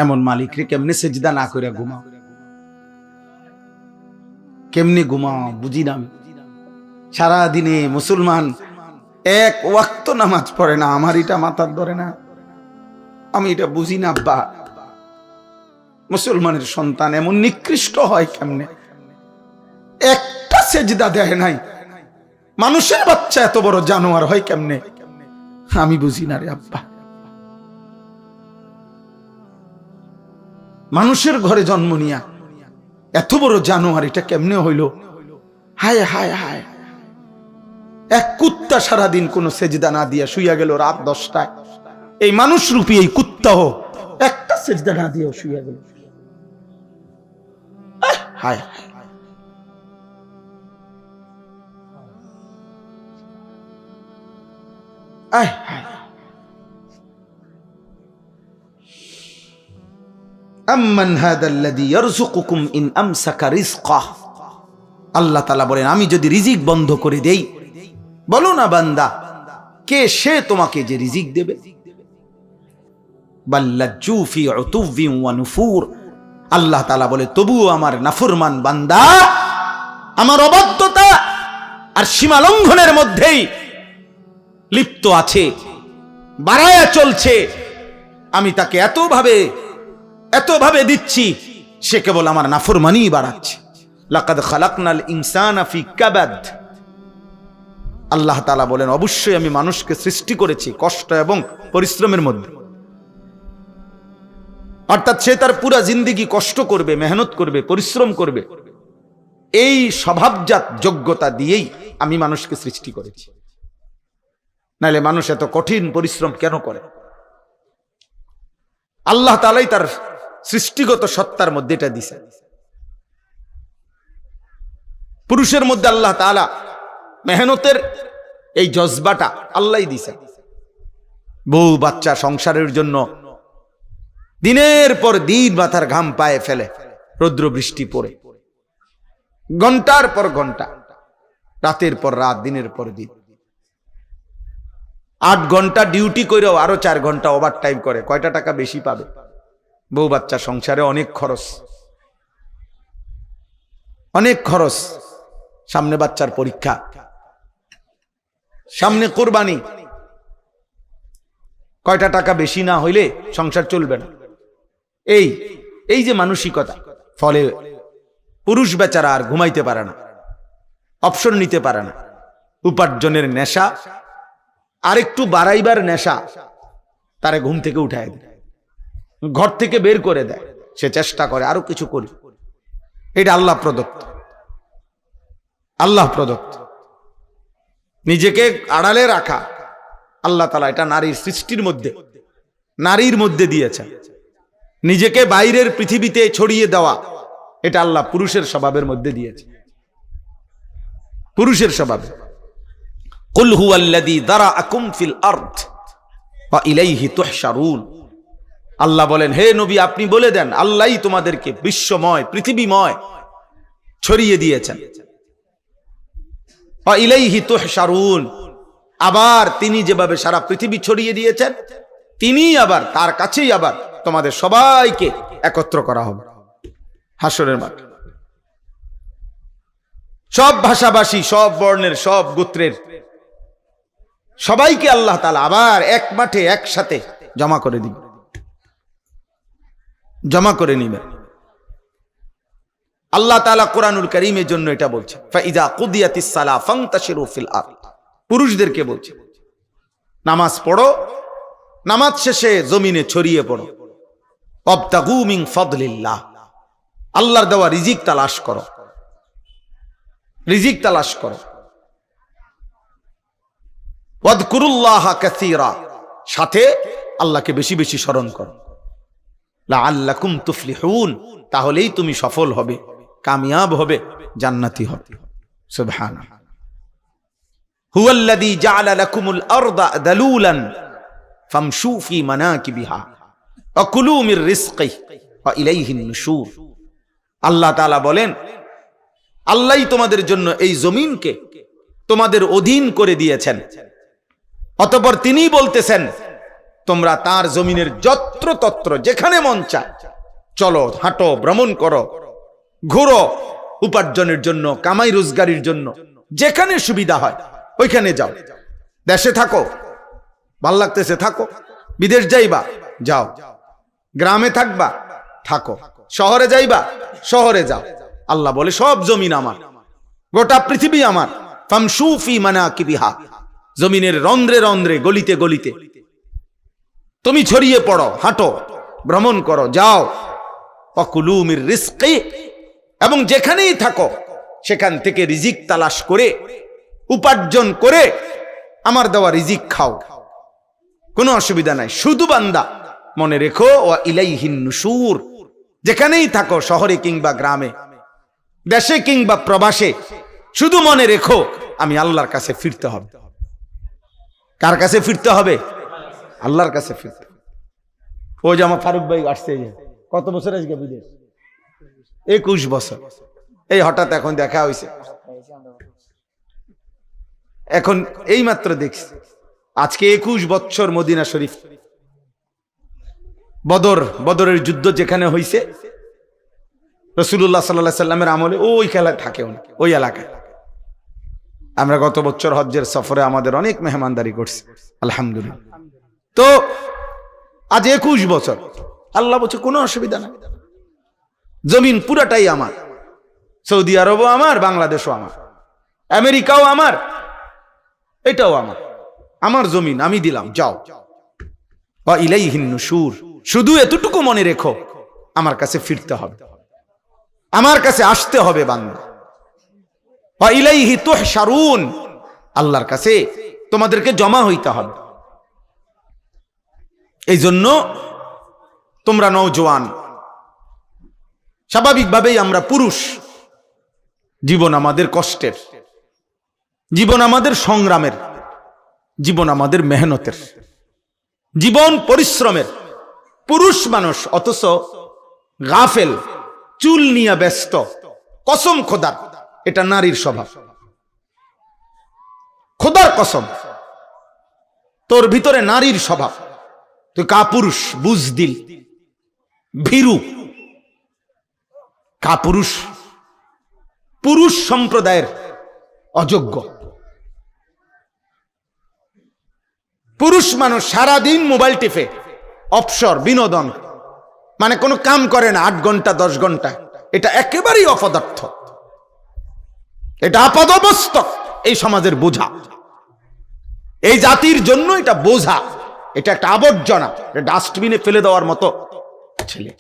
এমন মালিক রে কেমনে সেজদা না করে ঘুমাও? কেমনে ঘুমাও বুঝি না। সারা দিনে মুসলমান এক ওয়াক্ত নামাজ পড়ে না, আমার এটা মাথার ধরে না, আমি এটা বুঝি না। আব্বা, মুসলমানের সন্তান এমন নিকৃষ্ট হয় কেমনে? একটা সেজদা দেয় নাই। মানুষের বাচ্চা এত বড় জানোয়ার হয় কেমনে? আমি বুঝি না রে আব্বা। মানুষের ঘরে জন্ম নিয়া এত বড় জানোয়ার এটা কেমনে হইল? হায় হায় হায়। এক কুত্তা সারাদিন কোন সেজদা না দিয়া শুইয়া গেল রাত 10টায়। এই মানুষ রূপী এই কুত্তাও একটা সেজদা না দিয়া শুইয়া গেল। হায় হায় হায়। আম্মান হাদাল্লাযী ইয়ারযুকুকুম ইন আমসাকা রিজকাহ। আল্লাহ তাআলা বলেন, আমি যদি রিজিক বন্ধ করে দেই, বলো না বান্দা, কে সে তোমাকে যে রিজিক দেবে? বাল্লাজ্জু ফি উতুবিন ওয়া নুফুর। আল্লাহ তাআলা বলে, তবুও আমার নাফরমান বান্দা আমার অবাধ্যতা আর সীমা লঙ্ঘনের মধ্যেই লিপ্ত আছে, বাড়ায়া চলছে। আমি তাকে এতভাবে দিচ্ছি, সে কেবল আমার নাফরমানি বাড়াচ্ছে। লাকাদ খালাকনাল ইনসানা ফি কাবাদ। আল্লাহ তাআলা বলেন, অবশ্যই আমি মানুষকে সৃষ্টি করেছি কষ্ট এবং পরিশ্রমের মধ্যে। অর্থাৎ সে তার পুরা জিন্দেগি কষ্ট করবে, মেহনত করবে, পরিশ্রম করবে। এই স্বভাবজাত যোগ্যতা দিয়েই আমি মানুষকে সৃষ্টি করেছি। নাইলে মানুষ এত কঠিন পরিশ্রম কেন করে? আল্লাহ তাআলাই তার সৃষ্টিগত সত্তার মধ্যে এটা দিছে। পুরুষের মধ্যে আল্লাহ তাআলা মেহনতের এই জজবাটা আল্লাহই দিছে। বউ বাচ্চা সংসারের জন্য দিনের পর দিন মাথার ঘাম পায়ে ফেলে, রৌদ্র বৃষ্টি পড়ে, ঘন্টার পর ঘন্টা, রাতের পর রাত, দিনের পর দিন। 8 ঘন্টা ডিউটি করেও আরো 4 ঘন্টা ওভার টাইম করে, কয়টা টাকা বেশি পাবে? বউ বাচ্চা সংসারে অনেক খরচ, অনেক খরচ। সামনে বাচ্চার পরীক্ষা, সামনে কোরবানি, কয়টা টাকা বেশি না হইলে সংসার চলবে না। এই যে মানসিকতা, ফলে পুরুষ বেচারা আর ঘুমাইতে পারে না, অপশন নিতে পারে না। উপার্জনের নেশা আর একটু বাড়াইবার নেশা তারে ঘুম থেকে উঠায় দেয়, ঘর থেকে বের করে দেয়। সে চেষ্টা করে আরো কিছু করি। এটা আল্লাহ প্রদত্ত, আল্লাহ প্রদত্ত। নিজেকে আড়ালে রাখা আল্লাহ তাআলা এটা নারীর সৃষ্টির মধ্যে, নারীর মধ্যে দিয়েছেন। নিজেকে বাইরের পৃথিবীতে ছড়িয়ে দেওয়া এটা আল্লাহ পুরুষের স্বভাবের মধ্যে দিয়েছে, পুরুষের স্বভাবে। কুল হুয়াল্লাযী দারাআকুম ফিল আরদ ওয়া ইলাইহি তুহশারুন। আল্লাহ বলেন, হে নবী আপনি বলে দেন, আল্লাহই তোমাদেরকে বিশ্বময়, পৃথিবীময় ছড়িয়ে দিয়েছেন। ওয়া ইলাইহি তুহশারুন। আবার তিনি যেভাবে সারা পৃথিবী ছড়িয়ে দিয়েছেন, তিনি আবার তার কাছেই আবার তোমাদের সবাইকে একত্র করা হবে হাসরের মাঠে। সব ভাষাভাষী, সব বর্ণের, সব গোত্রের সবাইকে আল্লাহ তাআলা আবার এক মাঠে একসাথে জমা করে দিবেন, জমা করে নিবেন। আল্লাহ তাআলা কোরআনুল কারীমের জন্য এটা বলছে, ফাইযা কুদিয়াতিস সালাহ ফান্তাশিরু ফিল আরদ। পুরুষদেরকে বলছে, নামাজ পড়ো, নামাজ শেষে জমিনে ছড়িয়ে পড়ো। ওয়াবতাগু মিন ফাদলিল্লাহ। আল্লাহর দেওয়া রিজিক তালাশ করো, রিজিক তালাশ করো। ওয়াযকুরুল্লাহা কাসীরা। সাথে আল্লাহকে বেশি বেশি স্মরণ করো। লাআল্লাকুম তুফলিহুন। তাহলেই তুমি সফল হবে, কামিয়াব হবে, জান্নাতি হবে। সুবহানাল্লাহ। হুয়াল্লাযী জাআলা লাকুমুল আরদা দালুলান ফামশু ফি মানাকিবিহা ওয়া কুলু মির রিজকিহি ওয়া ইলাইহিন নুশুর। আল্লাহ তাআলা বলেন, আল্লাহই তোমাদের জন্য এই জমিনকে তোমাদের অধীন করে দিয়েছেন। অতঃপর তিনিই বলতেছেন, তোমরা তার জমিনের যত্র তত্র যেখানে মন চায় চলো, হাঁটো, ভ্রমণ করো, ঘুরো, উপার্জনের জন্য, কামাই রোজগারির জন্য যেখানে সুবিধা হয় ওইখানে যাও। দেশে থাকো, ভাল লাগতেছে থাকো, বিদেশ যাইবা যাও, গ্রামে থাকবা থাকো, শহরে যাইবা শহরে যাও। আল্লাহ বলে সব জমিন আমার, গোটা পৃথিবী আমার। ফামশু ফি মানাকিবিহা, জমিনের রন্ধ্রে রন্ধ্রে, গলিতে গলিতে তুমি ছড়িয়ে পড়ো, হাঁটো, ভ্রমণ করো, যাও। ওয়াকুলু মির রিজকি, এবং যেখানেই থাকো সেখান থেকে রিজিক তালাশ করে উপার্জন করে আমার দেওয়া রিজিক খাও, কোনো অসুবিধা নাই। শুধু বান্দা মনে রেখো ওয়া ইলাইহিন নুশুর, যেখানেই থাকো শহরে কিংবা গ্রামে, দেশে কিংবা প্রবাসে, শুধু মনে রেখো আমি আল্লাহর কাছে ফিরতে হবে। কার কাছে ফিরতে হবে? আল্লাহর কাছে ফিরতে। ওই যে আমার ফারুক ভাই আসছে, কত বছর আজকে বিদেশ? 21 বছর। এই হঠাৎ এখন দেখা হয়েছে, এখন এই মাত্র দেখছি। আজকে 21 বছর মদিনা শরীফ, বদরের যুদ্ধ যেখানে হয়েছে, রাসূলুল্লাহ সাল্লাল্লাহু আলাইহি সাল্লামের আমলে ওই খেলা থাকে ওই এলাকায়। আমরা গত বছর হজ্জের সফরে আমাদের অনেক মেহমানদারি করছি, আলহামদুলিল্লাহ। তো আজ 21 বছর, আল্লাহ বলছে কোনো অসুবিধা নাই, জমিন পুরাটাই আমার, সৌদি আরবও আমার, বাংলাদেশও আমার, আমেরিকাও আমার, এটাও আমার, আমার জমিন আমি দিলাম, যাও। ওয়া ইলাইহিন নুশুর, শুধু এতটুকু মনে রেখো আমার কাছে ফিরতে হবে, আমার কাছে আসতে হবে বান্দা। ওয়া ইলাইহি তুহশারুন, আল্লাহর কাছে তোমাদেরকে জমা হইতে হবে। এই জন্য তোমরা নওজোয়ান, স্বাভাবিকভাবেই আমরা পুরুষ, জীবন আমাদের কষ্টের, জীবন আমাদের সংগ্রামের, জীবন আমাদের মেহনতের, জীবন পরিশ্রমের। পুরুষ মানুষ অথচ গাফেল, চুল নিয়ে ব্যস্ত। কসম খোদার, এটা নারীর স্বভাব। খোদার কসম, তোর ভিতরে নারীর স্বভাব, তুই কাপুরুষ, বুজদিল, ভীরু, কাপুরুষ, পুরুষ সম্প্রদায়ের অযোগ্য। পুরুষ মানুষ সারাদিন মোবাইল টিপে, অবসর, বিনোদন, মানে কোনো কাম করে না 8 ঘন্টা 10 ঘন্টা। এটা একেবারেই অপদার্থ, এটা আপাদমস্তক, এই সমাজের বোঝা, এই জাতির জন্য এটা বোঝা, এটা একটা আবর্জনা, ডাস্টবিনে ফেলে দেওয়ার মতো ছেলে।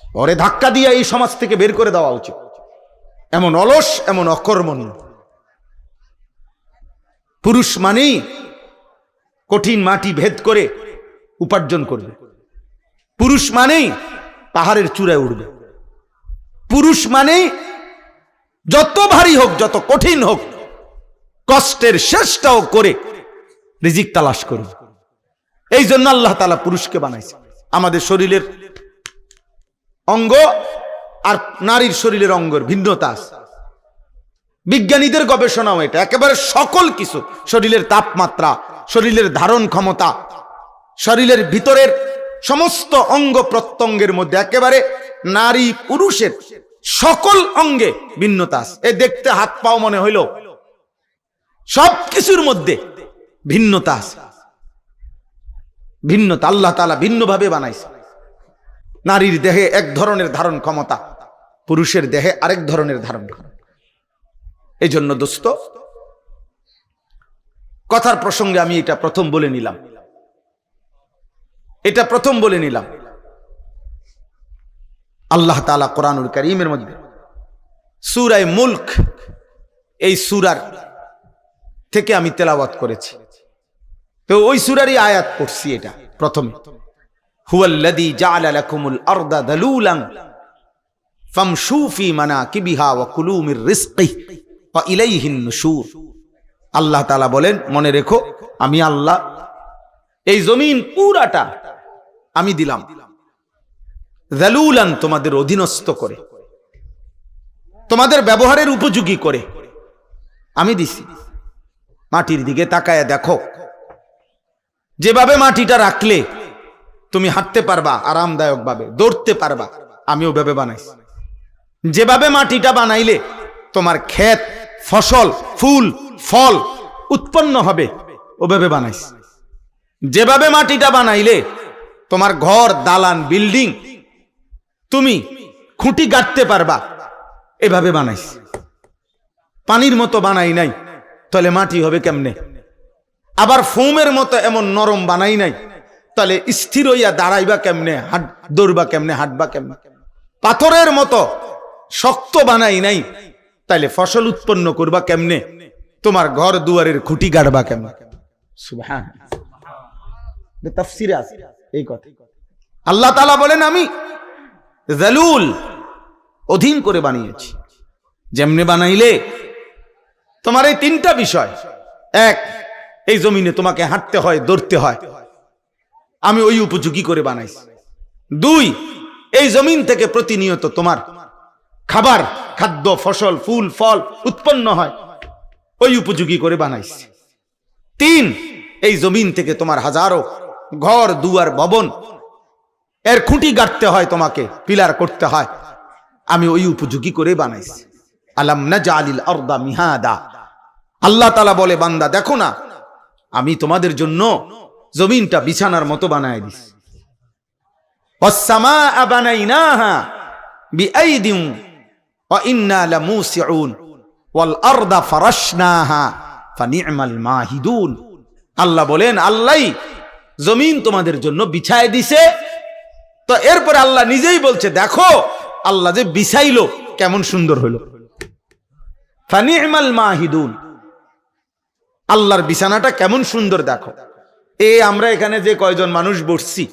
ওরে ধাক্কা দিয়ে এই সমাজ থেকে বের করে দেওয়া উচিত। এমন অলস, এমন অকর্মণ্য। পুরুষ মানেই কঠিন মাটি ভেদ করে উপার্জন করবে, পুরুষ মানেই পাহাড়ের চূড়ায় উঠবে, পুরুষ মানেই যত ভারী হোক, যত কঠিন হোক, কষ্টের শেষটাও করে রিজিক তালাশ করবে। এই জন্য আল্লাহ তাআলা পুরুষকে বানাইছে। আমাদের শরীরের অঙ্গ আর নারীর শরীরের অঙ্গের ভিন্নতা আছে। বিজ্ঞানীদের গবেষণাও এটা, একেবারে সকল কিছু, শরীরের তাপমাত্রা, শরীরের ধারণ ক্ষমতা, শরীরের ভিতরের সমস্ত অঙ্গ প্রত্যঙ্গের মধ্যে একেবারে নারী পুরুষের সকল অঙ্গে ভিন্নতা আছে। এ দেখতে হাত পাও মনে হইল, সব কিছুর মধ্যে ভিন্নতা আছে। ভিন্নতা আল্লাহ তাআলা ভিন্নভাবে বানাইছে। নারীর দেহে এক ধরনের ধারণ ক্ষমতা, পুরুষের দেহে আরেক ধরনের ধারণ ক্ষমতা। এই জন্য দোস্ত, কথার প্রসঙ্গে আমি এটা প্রথম বলে নিলাম, এটা প্রথম বলে নিলাম। আল্লাহ তাআলা কোরআনুল কারীমের মধ্যে সূরা মুলক, এই সূরার থেকে আমি তেলাওয়াত করেছি, তো ওই সূরারই আয়াত পড়ছি। এটা প্রথমে, হুয়াল্লাযী জাআলা লাকুমুল আরদা দালুলান ফামশু ফি মানাকিবিহা ওয়া কুলু মির রিজকিহি ওয়া ইলাইহিন নুশুর। আল্লাহ তাআলা বলেন, মনে রেখো আমি আল্লাহ এই জমিন পুরাটা আমি দিলাম যালুলান, তোমাদের অধীনস্থ করে, তোমাদের ব্যবহারের উপযোগী করে আমি দিছি। মাটির দিকে তাকায় দেখো, যেভাবে মাটিটা রাখলে তুমি হাঁটতে পারবা আরামদায়ক ভাবে, দৌড়তে পারবা, আমি ওভাবে বানাইছি। যেভাবে মাটিটা বানাইলে তোমার ক্ষেত, ফসল, ফুল, ফল উৎপন্ন হবে, ওভাবে বানাইছি। যেভাবে মাটিটা বানাইলে তোমার ঘর, দালান, বিল্ডিং তুমি খুঁটি গাঁথতে পারবা, এভাবে বানাইছি। পানির মতো বানাই নাই, তাহলে মাটি হবে কেমনে? আবার ফোমের মতো এমন নরম বানাই নাই, তাহলে স্থির হইয়া দাঁড়াইবা কেমনে, দৌড়বা কেমনে, হাঁটবা কেমনে? পাথরের মতো শক্ত বানাই নাই, তাইলে ফসল উৎপন্ন করবা কেমনে? তোমার ঘর দুয়ারের খুঁটি গাড়বা কেমনে? সুবহানাল্লাহ, তাফসীরে আছে এই কথা। আল্লাহ তাআলা বলেন, আমি যালুল, অধীন করে বানিয়েছি। যেমনে বানাইলে তোমার এই তিনটা বিষয়, এক, এই জমিনে তোমাকে হাঁটতে হয়, দৌড়তে হয়, আমি ওই উপযোগী করে বানাইছি। দুই, এই জমিন থেকে প্রতিনিয়ত তোমার খাবার, খাদ্য, ফসল, ফুল, ফল উৎপন্ন হয়, ওই উপযোগী করে বানাইছি। তিন, এই জমিন থেকে তোমার হাজারো ঘর, দুয়ার, ভবন এর খুঁটি গাঁথতে হয়, তোমাকে পিলার করতে হয়, আমি ওই উপযোগী করে বানাইছি। আলাম নাজআলিল আরদা মিহাদা, আল্লাহ তাআলা বলে, বান্দা দেখো না, আমি তোমাদের জন্য জমিনটা বিছানার মতো বানায় দিছি। ওয়াস সামাআ বানাইনাহা বিআইদিন ওয়া ইন্না লামুসিউন ওয়াল আরদা ফারাশনাহা ফানি'মাল মাহিদুন। আল্লাহ বলেন, আল্লাহই জমিন তোমাদের জন্য বিছায় দিছে। তো এরপর আল্লাহ নিজেই বলছে, দেখো আল্লাহ যে বিছাইলো কেমন সুন্দর হলো। ফানি'মাল মাহিদুন, আল্লাহর বিছানাটা কেমন সুন্দর দেখো। আমরা এখানে যে কয়জন মানুষ বসছি,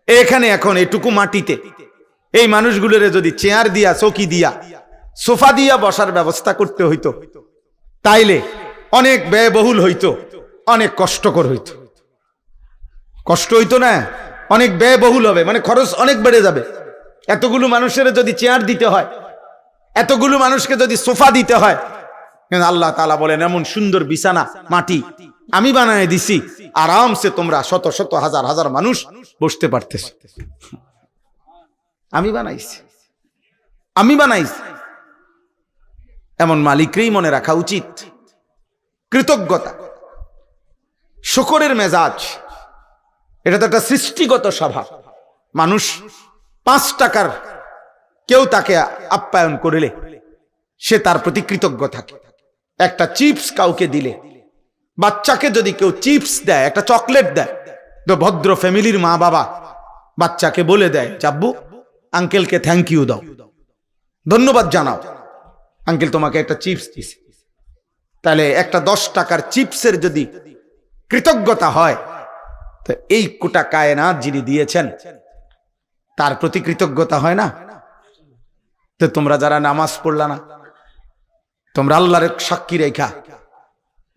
এখানে এখন এটুকু মাটিতে এই মানুষগুলোরে যদি চেয়ার দিয়া, চৌকি দিয়া, সোফা দিয়া বসার ব্যবস্থা করতে হইতো, তাইলে অনেক ব্যয়বহুল হইতো, অনেক কষ্টকর হইতো। কষ্ট হইতো না, অনেক ব্যয়বহুল হবে, মানে খরচ অনেক বেড়ে যাবে। এতগুলো মানুষের যদি চেয়ার দিতে হয়, এতগুলো মানুষকে যদি সোফা দিতে হয়, কিন্তু আল্লাহ তাআলা বলেন, এমন সুন্দর বিছানা মাটি আমি বানায় দিছি, আরামসে তোমরা শত শত হাজার হাজার মানুষ বসতে পারতেছ। আমি বানাইছি, আমি বানাইছি। এমন মালিককেই মনে রাখা উচিত। কৃতজ্ঞতা, শুকরের মেজাজ, এটা তো একটা সৃষ্টিগত স্বভাব। মানুষ 5 টাকার কেউ তাকে আপ্যায়ন করলে সে তার প্রতি কৃতজ্ঞ থাকে। একটা চিপস কাউকে দিলে, বাচ্চাকে যদি কেউ চিপস দেয়, একটা চকলেট দেয়, তো ভদ্র ফ্যামিলির মা বাবা বাচ্চাকে বলে দেয়, জাব্বু আঙ্কেলকে থ্যাংক ইউ দাও, ধন্যবাদ জানাও, আঙ্কেল তোমাকে একটা চিপস দিছে। তাহলে একটা 10 টাকার চিপসের যদি কৃতজ্ঞতা হয়, তো এই কোটা কায়নাত যিনি দিয়েছেন তার প্রতি কৃতজ্ঞতা হয় না? তো তোমরা যারা নামাজ পড়লা না, তোমরা আল্লাহর সাক্ষী রেখা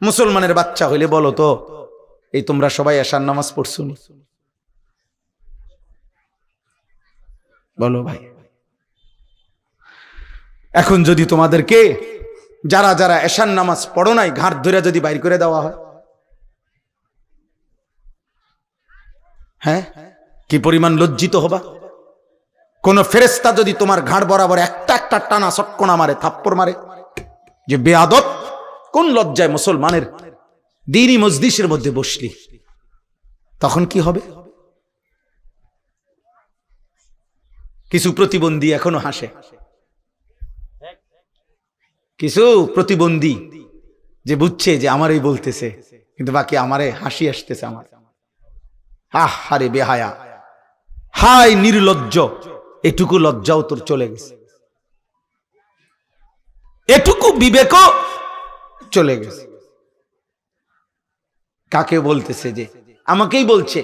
মুসলমানের বাচ্চা হইলে বলো তো, এই তোমরা সবাই এশার নামাজ পড়ছো? বলো ভাই। এখন যদি তোমাদেরকে যারা যারা এশার নামাজ পড়ো নাই ঘাট ধরে যদি বাইর করে দেওয়া হয়, হ্যাঁ, কি পরিমাণ লজ্জিত হবা? কোন ফেরেশতা যদি তোমার ঘাড় বরাবর একটা একটা টানা চটকনা মারে, থাপ্পড় মারে, যে বেয়াদব, কোন লজ্জায় মুসলমানের দ্বীনি মজলিসের মধ্যে বসলি, তখন কি হবে? কিছু প্রতিবন্ধী এখনো হাসে, কিছু প্রতিবন্ধী যে বুঝছে যে আমারই বলতেছে, কিন্তু বাকি আমারে হাসি আসতেছে আমার। আহারে বেহায়া, হায় নির্লজ্জ, এটুকু লজ্জাও তোর চলে গেছে, এটুকু বিবেকও চলে গেছে। কাকে বলতেছে? যে আমাকেই বলছে।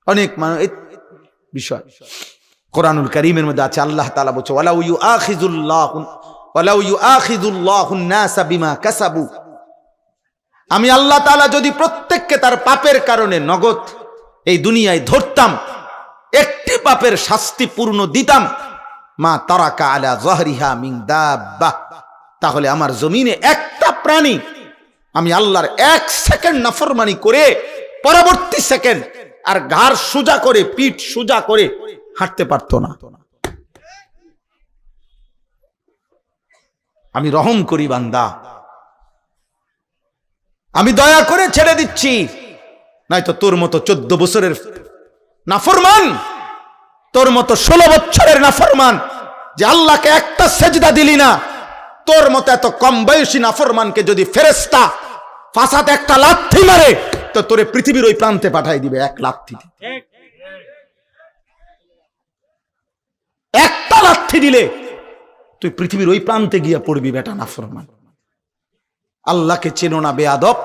অনেক বিষয় কোরআনুল কারীমের মধ্যে আছে। আল্লাহ তাআলা বলছে, ওয়ালাউ ইউআখিযুল্লাহুন নাসা বিমা কাসাবু, আমি আল্লাহ তাআলা যদি প্রত্যেককে তার পাপের কারণে নগদ এই দুনিয়ায় ধরতাম, একটি পাপের শাস্তি পূর্ণ দিতাম, মা তারাকা আলা যাহরিহা মিন দাব্বাহ, তাহলে আমার জমিনে একটা প্রাণী আমি আল্লাহর 1 সেকেন্ড নাফরমানি করে পরবর্তী সেকেন্ড আর ঘাড় সোজা করে পিঠ সোজা করে হাঁটতে পারতো না। আমি রহম করি বান্দা, আমি দয়া করে ছেড়ে দিচ্ছি, নয়তো তোর মতো 14 বছরের নাফরমান, তোর মতো 16 বছরের নাফরমান যে আল্লাহকে একটা সেজদা দিলি না, তোর মতো এত কম বয়সী নাফরমানকে যদি ফেরেশতা ফাসাতে একটা লাথি মারে তো তোরে পৃথিবীর ওই প্রান্তে পাঠাই দিবে এক লাথি। একটা লাথি দিলে তুই পৃথিবীর ওই প্রান্তে গিয়া পড়বি বেটা নাফরমান। আল্লাহকে চেনো না বেয়াদব,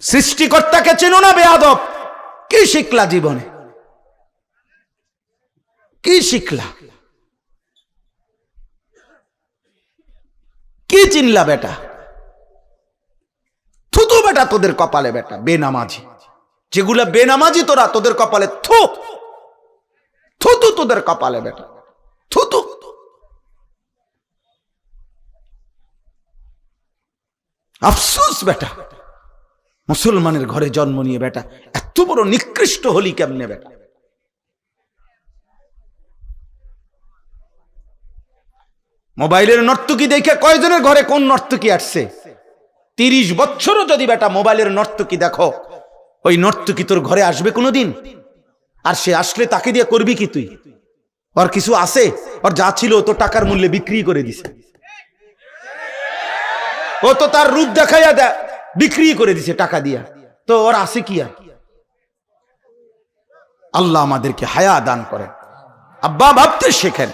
সৃষ্টিকর্তাকে চেনো না বেয়াদব। কি শিখলা জীবনে, কি শিখলা, কি চিনলা বেটা? থুতু বেটা তোদের কপালে বেটা বেনামাজি, যেগুলা বেনামাজি তোরা তোদের কপালে থু থুতু তোদের কপালে বেটা থুতু। আফসোস বেটা, মুসলমানের ঘরে জন্ম নিয়ে বেটা এত বড় নিকৃষ্ট হলি কেমনে বেটা? মোবাইলের নর্তকী দেখে কয়জনের ঘরে কোন নর্তকী আসছে? 30 বছরও যদি বেটা মোবাইলের নর্তকী দেখো, ওই নর্তকী তোর ঘরে আসবে কোনোদিন? আর সে আসলে তাকে দিয়ে করবি কি তুই? ওর কিছু আছে? ওর যা ছিল তো টাকার মূল্যে বিক্রি করে দিছে, ও তো তার রূপ দেখাইয়া বিক্রি করে দিছে টাকা দিয়া, তো ওর আছে কি আর? আল্লাহ আমাদেরকে হায়া দান করেন। আব্বা ভাবতে শেখেন।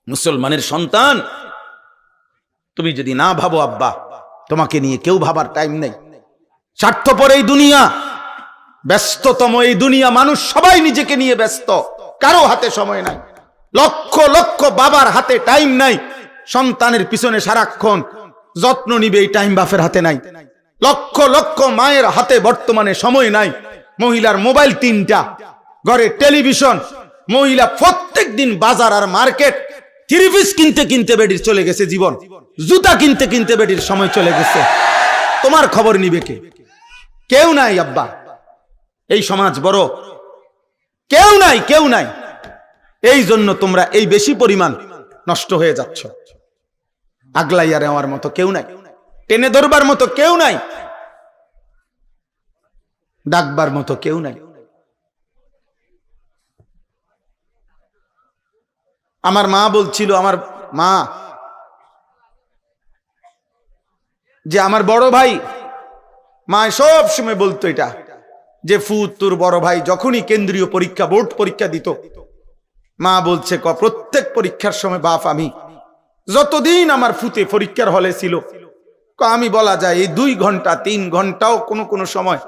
মুসলমানের সন্তান, তুমি যদি না ভাবো আব্বা, তোমাকে নিয়ে কেউ ভাবার টাইম নেই। স্বার্থপর এই দুনিয়া, ব্যস্ততম এই দুনিয়া, মানুষ সবাই নিজেকে নিয়ে ব্যস্ত, কারো হাতে সময় নাই। লক্ষ লক্ষ বাবার হাতে টাইম নাই, সন্তানের পিছনে সারাক্ষণ যত্ন নিবে এই টাইম বাপের হাতে নাই। লক্ষ লক্ষ মায়ের হাতে বর্তমানে সময় নাই। মহিলার মোবাইল 3টা, ঘরে টেলিভিশন, মহিলা প্রত্যেক দিন বাজার আর মার্কেট, 3 পিস কিনতে কিনতে বেডির চলে গেছে জীবন, জুতা কিনতে কিনতে বেডির সময় চলে গেছে। তোমার খবর নিবে কে? কেউ নাই আব্বা। এই সমাজ বড়, কেউ নাই, কেউ নাই। এই জন্য তোমরা এই বেশি পরিমাণ নষ্ট হয়ে যাচ্ছ। আগলাইয়া নেওয়ার মতো কেউ নাই, টেনে ধরবার মতো কেউ নাই, ডাকবার মতো কেউ নাই। আমার মা বলছিল, আমার মা, যে আমার বড় ভাই, মা সব সময় বলতো এটা, যে ফুত তোর বড় ভাই যখনই কেন্দ্রীয় পরীক্ষা বোর্ড পরীক্ষা দিত, মা বলছে প্রত্যেক পরীক্ষার সময় বাপ আমি যতদিন আমার ফুতে পরীক্ষার হলে ছিল, আমি বলা যায় এই 2 ঘন্টা 3 ঘন্টাও কোনো কোনো সময়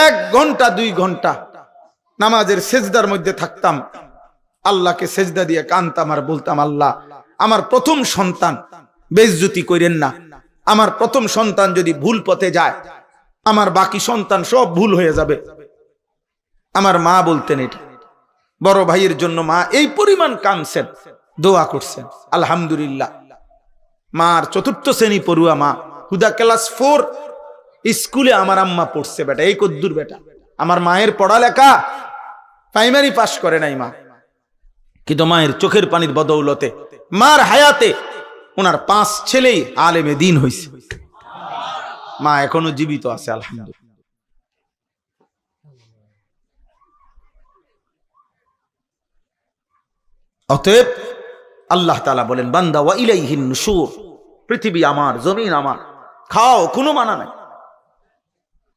1 ঘন্টা 2 ঘন্টা নামাজের সেজদার মধ্যে থাকতাম, আল্লাহকে সেজদা দিয়ে কানতাম আর বলতাম, আল্লাহ আমার প্রথম সন্তান বেইজ্জতি করেন না, আমার প্রথম সন্তান যদি ভুল পথে যায় আমার বাকি সন্তান সব ভুল হয়ে যাবে। আমার মা বলতেন এটা। বড় ভাইয়ের জন্য মা এই পরিমাণ কাঁদছেন, দোয়া করছেন। আলহামদুলিল্লাহ, মার 4র্থ শ্রেণী পড়ুয়া মা, হুদা ক্লাস 4 স্কুলে আমার আম্মা পড়ছে বেটা। এই কদ্দুর বেটা, আমার মায়ের পড়ালেখা প্রাইমারি পাস করে নাই মা, কিন্তু মায়ের চোখের পানির বদৌলতে মার হায়াতে ওনার 5 ছেলেই আলেমে দ্বীন হইছে। মা এখনো জীবিত আছে আলহামদুলিল্লাহ। অতএব আল্লাহ তাআলা বলেন, বান্দা ওয়া ইলাইহিন নুশুর, পৃথিবী আমার, জমিন আমার, খাও কোনো মানা নাই,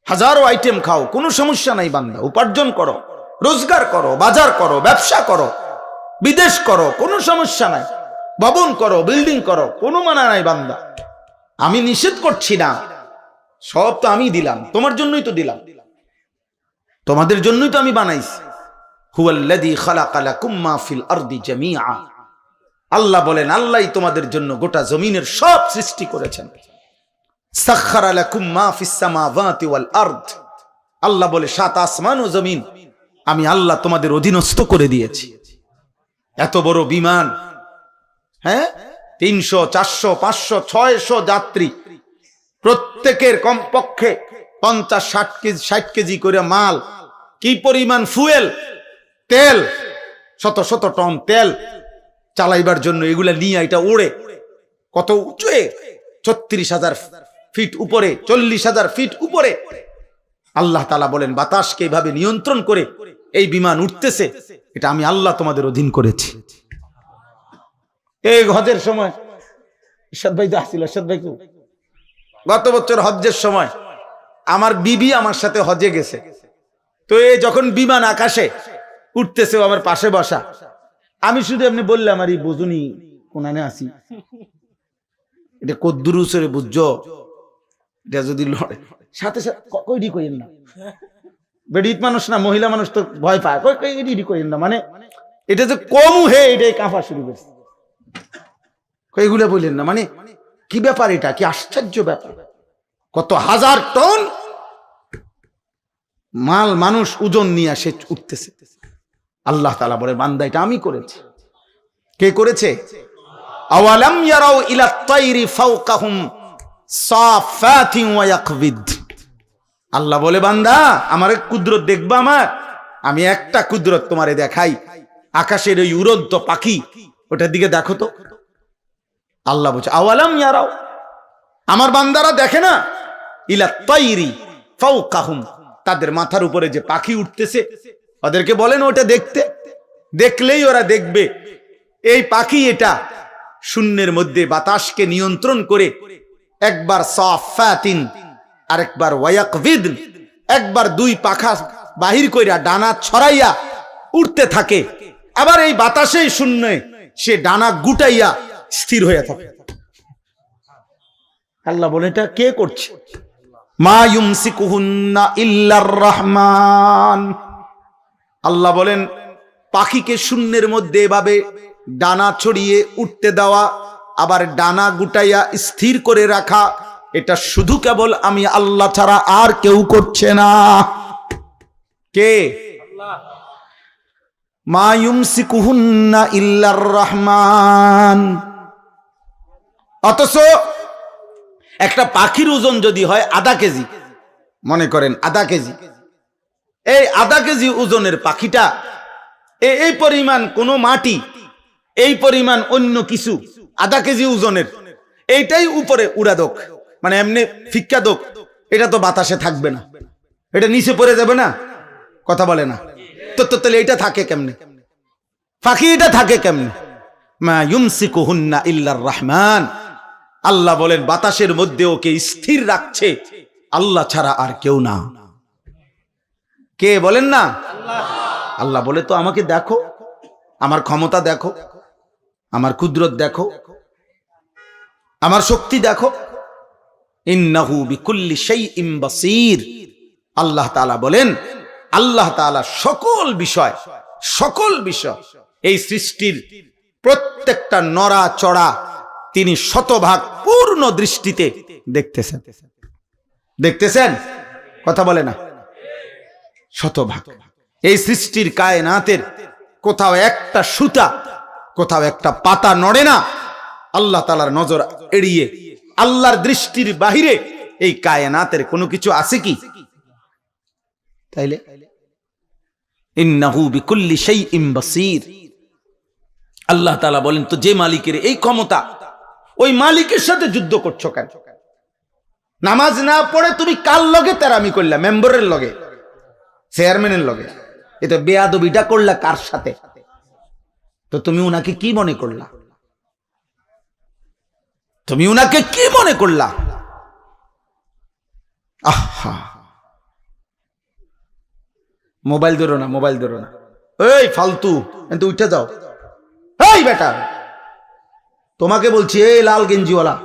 হাজারো আইটেম খাও কোনো সমস্যা নাই বান্দা, উপার্জন করো, রোজগার করো, বাজার করো, ব্যবসা করো, বিদেশ করো, কোনো সমস্যা নাই, ভবন করো, বিল্ডিং করো, কোনো মানা নাই বান্দা। আমি নিষেধ করছি না, সব তো আমি দিলাম, তোমার জন্যই তো দিলাম, তোমাদের জন্যই তো আমি বানাইছি। হুয়াল্লাযী খালাকা লাকুম মা ফিল আরদি জামিআ, আল্লাহ বলেন আল্লাহই তোমাদের জন্য গোটা জমিনের সব সৃষ্টি করেছেন। সাখখারা লাকুম মা ফিস সামাওয়াতি ওয়াল আরদ, আল্লাহ বলে 7 আসমান ও জমিন আমি আল্লাহ তোমাদের অধীনস্থ করে দিয়েছি। এত বড় বিমান, হ্যাঁ, 300, 400, 500, 600 যাত্রী, প্রত্যেকের কমপক্ষে 50-60 কেজি 60 কেজি করে মাল, কি পরিমাণ ফুয়েল, তেল, শত শত টন তেল চালাইবার জন্য এগুলা নিয়ে এটা ওড়ে কত উঁচুয়ে, 36,000 ফিট উপরে, 40,000 ফিট উপরে। আল্লাহ তাআলা বলেন বাতাসকে এইভাবে নিয়ন্ত্রণ করে এই বিমান উঠতেছে, এটা আমি আল্লাহ তোমাদের অধীন করেছি। এই হজের সময় ইরশাদ ভাই তো আসছিল, ইরশাদ ভাই গত বছর হজ্জের সময় আমার বিবি আমার সাথে হজে গেছে, তো এই যখন বিমান আকাশে উঠতেছে আমার পাশে বসা, আমি শুধু এমনি বললাম আর বুঝুনি কোনানে আসি, এটা কদ্দুরুসরে বুঝছো, এটা যদি লড়ে সাথে সাথে কইডি কইেন না, বেডিত মানুষ না মহিলা মানুষ তো ভয় পায়, কইডি কইেন না, মানে এটা যে কম হে এটাই কাঁপা শুরু করছে, এগুলো বললেন না, মানে কি ব্যাপার, এটা কি আশ্চর্য ব্যাপার, কত হাজার টন মাল মানুষ ওজন নিয়ে আসে উঠতেছে। আল্লাহ তাআলা বলে বান্দা এটা আমি করেছি। কে করেছে? আওয়ালাম ইয়ারাউ ইলা তাইরি ফাওকাহুম সাফাতিন ওয়া ইয়াকবিদ। আল্লাহ বলে বান্দা আমার কুদরত দেখবা, আমি একটা কুদরত তোমারে দেখাই, আকাশের ওই উড়ন্ত পাখি ওটার দিকে দেখো তো। আল্লাহ বলছে আওয়ালাম ইয়ারাউ, আমার বান্দারা দেখে না, ইলা তাইরি ফাওকাহুম, তাদের মাথার উপরে যে পাখি উঠতেছে ওদেরকে বলেন ওটা দেখতে, দেখলেই ওরা দেখবে এই পাখি এটা শূন্যের মধ্যে বাতাসকে নিয়ন্ত্রণ করে একবার সাফাতিন আরেকবার ওয়ায়াকবিদ, একবার দুই পাখা বাহির কইরা ডানা ছড়াইয়া উঠতে থাকে, আবার এই বাতাসেই শূন্যে সে ডানা গুটাইয়া স্থির হয়ে থাকে। আল্লাহ বলে এটা কে করছে? মা ইউমসিকুহুন্না ইল্লার রহমান। আল্লাহ বলেন পাখিকে শূন্যের মধ্যে এভাবে ডানা ছড়িয়ে উঠতে দেওয়া, আবার ডানা গুটাইয়া স্থির করে রাখা, এটা শুধু কেবল আমি আল্লাহ ছাড়া আর কেউ করছে না। কে? মা ইউমসিকুহুন্না ইল্লার রহমান। অথচ একটা পাখির ওজন যদি হয় আধা কেজি, মনে করেন আধা কেজি, এই আধা কেজি ওজনের পাখিটা এই পরিমাণ কোনো মাটি, এই পরিমাণ অন্য কিছু আধা কেজি ওজনের, এইটাই উপরে উড়া দোক, মানে এমনি ফিক্কা দোক, এটা তো বাতাসে থাকবে না, এটা নিচে পড়ে যাবে না, কথা বলে না তো, তাহলে এটা থাকে কেমনে? পাখি এটা থাকে কেমনে? মা ইউমসিকুহুন্না ইল্লার রহমান। আল্লাহ বলেন বাতাসের মধ্যে ওকে স্থির রাখছে আল্লাহ ছাড়া আর কেউ না। কে বলেন না? আল্লাহ বলে তো আমাকে দেখো, আমার ক্ষমতা দেখো, আমার কুদরত দেখো, আমার শক্তি দেখো। ইন্নাহু বিকুল্লি শাইইন বাসীর। আল্লাহ তাআলা বলেন আল্লাহ তাআলা সকল বিষয় এই সৃষ্টির প্রত্যেকটা নড়া চড়া তিনি শতভাগ পূর্ণ দৃষ্টিতে দেখতেছেন, কথা বলে না, শতভাগ। এই সৃষ্টির কায়নাতের কোথাও একটা সুতা, কোথাও একটা পাতা নড়ে না আল্লাহ তাআলার নজর এড়িয়ে। আল্লাহর দৃষ্টির বাহিরে এই কায়নাতের কোনো কিছু আছে কি? তাইলে ইন্নাহু বিকুল্লি শাইইন বাসীর। আল্লাহ তাআলা বলেন তো যে মালিকের এই ক্ষমতা, ওই মালিকের সাথে যুদ্ধ করছো কেন? নামাজ না পড়ে তুমি কার লগে তেরামি করলা? মেম্বারের লগে, চেয়ারম্যানের লগে। এটা বেয়াদবিটা করলা কার সাথে? তো তুমি উনাকে কি মনে করলা? তুমি উনাকে কি মনে করলা? আহা, মোবাইল ধরো না, মোবাইল ধরো না, এই ফালতু, কিন্তু উঠে যাও। এই বেটা, তোমাকে বলছি, এই লাল গেঞ্জিওয়ালা,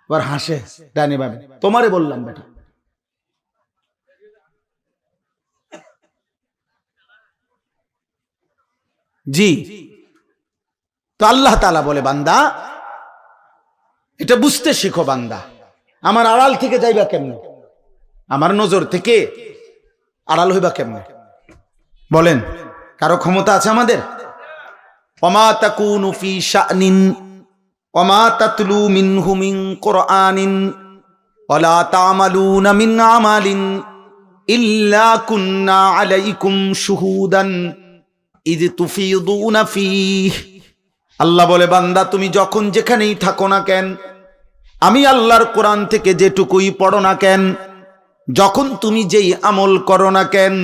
এবার হাসে ডানে বামে, তোমারে বললাম বেটা। জি, তো আল্লাহ তাআলা বলে বান্দা এটা বুঝতে শিখো বান্দা, আমার আড়াল থেকে যাইবা কেমনে, আমার নজর থেকে আড়াল হইবা কেমনে? বলেন, কারো ক্ষমতা আছে আমাদের? ওমা তাকুনু ফি শানিন ওমা তাতলু মিনহু মিন কুরআনিন ওয়ালা তা'মালুনা মিন আমালিন ইল্লা কুন্না আলাইকুম শুহুদান ইয তুফিদুনা ফীহ। আল্লাহ বলে, বান্দা তুমি যখন যেখানেই থাকো না কেন, আমি আল্লাহর কোরআন থেকে যেটুকুই পড়ো না কেন, যখন তুমি যেই আমল করো না কেন,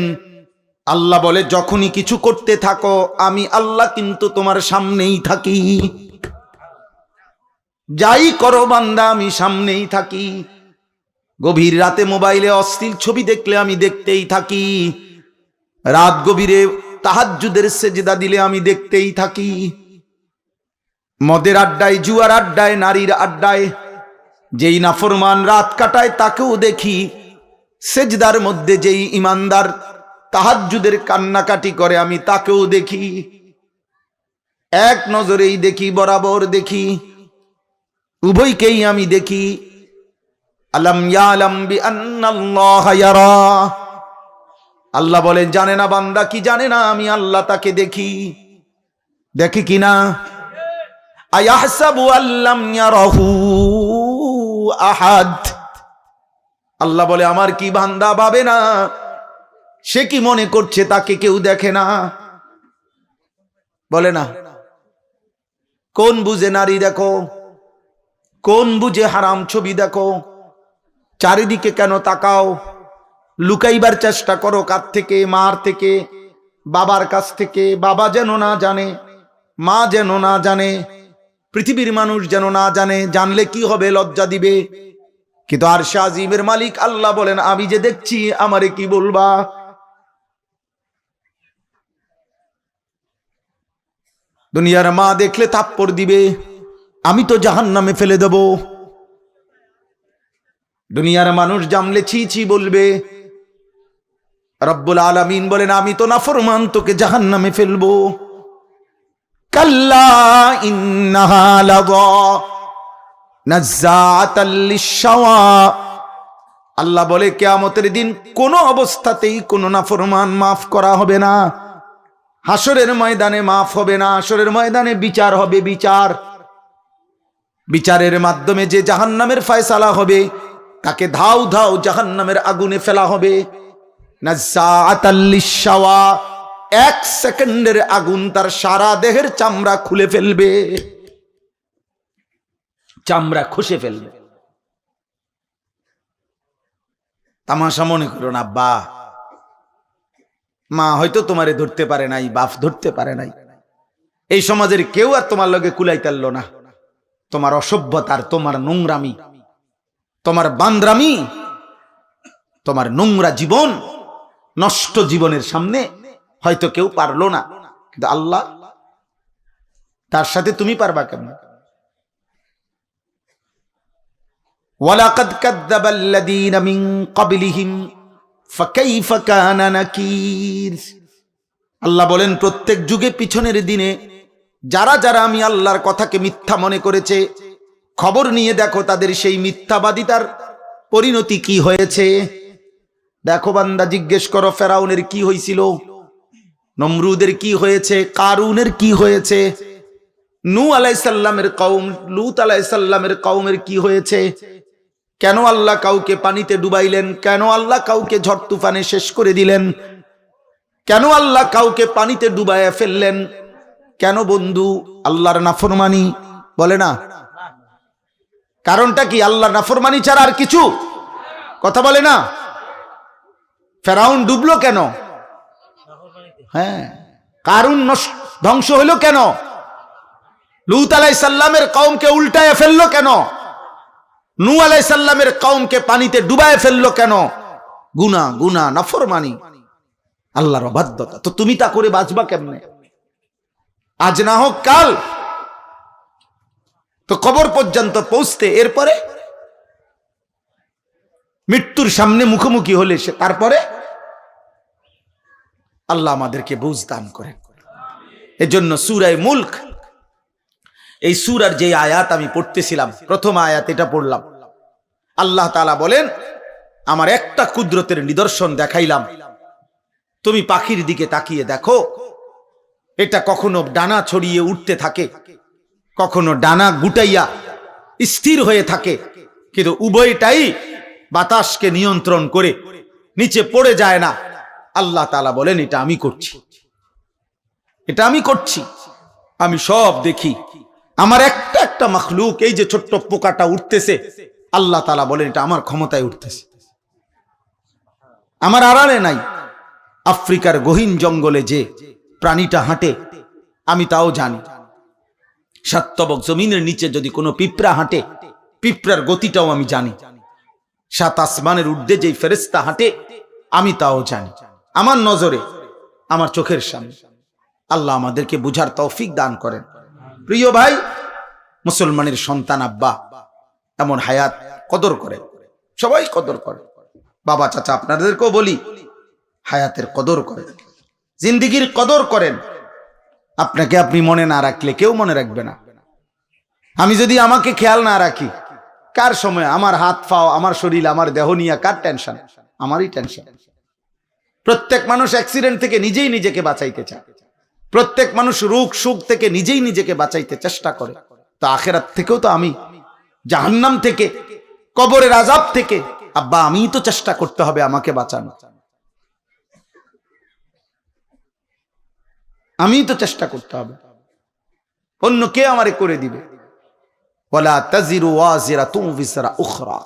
আল্লাহ বলে যখনই কিছু করতে থাকো আমি আল্লাহ কিন্তু তোমার সামনেই থাকি। যাই করো বান্দা আমি সামনেই থাকি। গভীর রাতে মোবাইলে অশ্লীল ছবি দেখলে আমি দেখতেই থাকি। রাত গভীরে তাহাজ্জুদের সেজদা দিলে আমি দেখতেই থাকি। মদের আড্ডায়, জুয়ার আড্ডায়, নারীর আড্ডায় যেই নাফরমান রাত কাটায় তাকেও দেখি। সেজদার মধ্যে যেই ইমানদার তাহাজ্জুদের কান্নাকাটি করে আমি তাকেও দেখি। এক নজরেই দেখি, বরাবর দেখি, উভয়কেই আমি দেখি। আলাম ইয়ালাম বিআন্নাল্লাহা ইয়ারা। আল্লাহ বলে, জানে না বান্দা কি জানে না আমি আল্লাহ তাকে দেখি। দেখি কিনা? আয়াহসাবু আল্লাম ইয়ারাহু আহাদ। আল্লাহ বলে, আমার কি বান্দা ভাবে না, সে কি মনে করছে তাকে কেউ দেখে না? বলে না। কোন বুঝে নারী দেখো, কোন বুঝে হারাম ছবি দেখো? চারিদিকে কেন তাকাও? লুকাইবার চেষ্টা করো কার থেকে? মার থেকে, বাবার কাছ থেকে। বাবা যেন না জানে, মা যেন না জানে, পৃথিবীর মানুষ যেন না জানে। জানলে কি হবে? লজ্জা দিবে। কিন্তু আরশে আজিমের মালিক আল্লাহ বলেন, আমি যে দেখছি আমারে কি বলবা? দুনিয়ার মা দেখলে থাপ্পড় দিবে, আমি তো জাহান্নামে ফেলে দেব। দুনিয়ার মানুষ জানলে ছি ছি বলবে। রব্বুল আলামিন বলেন, আমি তো নাফরমান, তোকে জাহান্নামে ফেলবো। কাল্লা ইন্নাহা লাযা নাযাআতাল লিশ-শাওয়া। আল্লাহ বলে, কিয়ামতের দিন কোন অবস্থাতেই কোন নাফরমান মাফ করা হবে না। হাসরের ময়দানে মাফ হবে না। হাসরের ময়দানে বিচার হবে। বিচারের মাধ্যমে যে জাহান্নামের ফয়সালা হবে তাকে ধাও ধাও জাহান্নামের আগুনে ফেলা হবে। নাযাআতাল লিশ-শাওয়া। এক সেকেন্ডের আগুন তার সারা দেহের চামড়া খুলে ফেলবে, চামড়া খসে ফেলবে। তামাশা মনে করো না আব্বা। মা হয়তো তোমারে ধরতে পারে নাই, বাপ ধরতে পারে নাই, এই সমাজের কেউ আর তোমার লগে কুলাই তারল না। তোমার অসভ্যতার, তোমার নোংরামি, তোমার বান্দ্রামি, তোমার নোংরা জীবন, নষ্ট জীবনের সামনে হয়তো কেউ পারলো না, কিন্তু আল্লাহ, তার সাথে তুমি পারবা কেমন? ওয়ালাকাদ কাযযাবাল্লাযীনা মিন ক্বাবলিহিম ফাকাইফা কানা নাকির। আল্লাহ বলেন, প্রত্যেক যুগে পিছনের দিনে যারা যারা আমি আল্লাহর কথাকে মিথ্যা মনে করেছে, খবর নিয়ে দেখো তাদের সেই মিথ্যাবাদিতার পরিণতি কি হয়েছে। দেখো বান্দা, জিজ্ঞেস করো ফেরাউনের কি হয়েছিল, নমরুদের কি হয়েছে, কারুনের কি হয়েছে, নূহ আলাইহিস সালামের কওম, লূত আলাইহিস সালামের কওমের কি হয়েছে। কেন আল্লাহ কাউকে পানিতে ডুবাইলেন? কেন আল্লাহ কাউকে ঝড় তুফানে শেষ করে দিলেন? কেন আল্লাহ কাউকে পানিতে ডুবাইয়া ফেললেন? কেন বন্ধু? আল্লাহর নাফরমানি। বলে না? কারণটা কি? আল্লাহর নাফরমানি ছাড়া আর কিছু? কথা বলে না? ফেরাউন ডুবলো কেন? হ্যাঁ। কারুন ধ্বংস হইল কেন? লূত আলাইহিস সালামের কওমকে উল্টায় ফেললো কেন? নূহ আলাইহিস সালামের কওমকে পানিতে ডুবায় ফেললো কেন? গুনাহ, নাফরমানি, আল্লাহর অবাধ্যতা। তো তুমি তা করে বাঁচবা কেমনে? আজ না হোক কাল তো কবর পর্যন্ত পৌঁছতে, এরপরে মৃত্যুর সামনে মুখোমুখি হলে সে, তারপরে আল্লাহ আমাদেরকে বুঝ দান করেন। এজন্য সূরা মুলক, এই সূরার যে আয়াত আমি পড়তেছিলাম, প্রথম আয়াত এটা পড়লাম। আল্লাহ তাআলা বলেন, আমার একটা কুদরতের নিদর্শন দেখাইলাম, তুমি পাখির দিকে তাকিয়ে দেখো, এটা কখনো ডানা ছড়িয়ে উঠতে থাকে, কখনো ডানা গুটাইয়া স্থির হয়ে থাকে, কিন্তু উভয়টাই বাতাসকে নিয়ন্ত্রণ করে নিচে পড়ে যায় না। আল্লাহ তাআলা বলেন এটা আমি করছি, এটা আমি করছি, আমি সব দেখি। আমার একটা একটা মাখলুক, এই যে ছোট্ট পোকাটা উঠতেছে, আল্লাহ তাআলা বলেন এটা আমার ক্ষমতায় উঠতেছে, আমার আড়ালে নাই। আফ্রিকার গহীন জঙ্গলে যে প্রাণীটা হাঁটে আমি তাও জানি। সাতবক জমিনের নিচে যদি কোনো পিঁপড়া হাঁটে, পিঁপড়ার গতিটাও আমি জানি। সাত আসমানের ঊর্ধ্বে যেই ফেরেশতা হাঁটে আমি তাও জানি, আমার নজরে, আমার চোখের সামনে। আল্লাহ আমাদেরকে বুঝার তৌফিক দান করেন। প্রিয় ভাই, মুসলমানের সন্তান আব্বা এমন হায়াত কদর করে, সবাই কদর করে। বাবা চাচা আপনাদেরকেও বলি, হায়াতের কদর করেন, জিন্দিগির কদর করেন। আপনাকে আপনি মনে না রাখলে কেউ মনে রাখবে না। আমি যদি আমাকে খেয়াল না রাখি, কার সময় আমার হাত পাও, আমার শরীর, আমার দেহ নিয়ে কার টেনশন? আমারই টেনশন। প্রত্যেক মানুষ অ্যাক্সিডেন্ট থেকে নিজেই নিজেকে বাঁচাইতে চায়, প্রত্যেক মানুষ রোগ সুখ থেকে নিজেই নিজেকে বাঁচাইতে চেষ্টা করে। তো আখেরাত থেকেও তো আমি, জাহান্নাম থেকে, কবরের আযাব থেকে আব্বা আমিই তো চেষ্টা করতে হবে আমাকে বাঁচানো, আমিই তো চেষ্টা করতে হবে, অন্য কে আমারে করে দিবে? ওয়ালা তাজিরু ওয়াজিরাতুন বিজরা উখরা,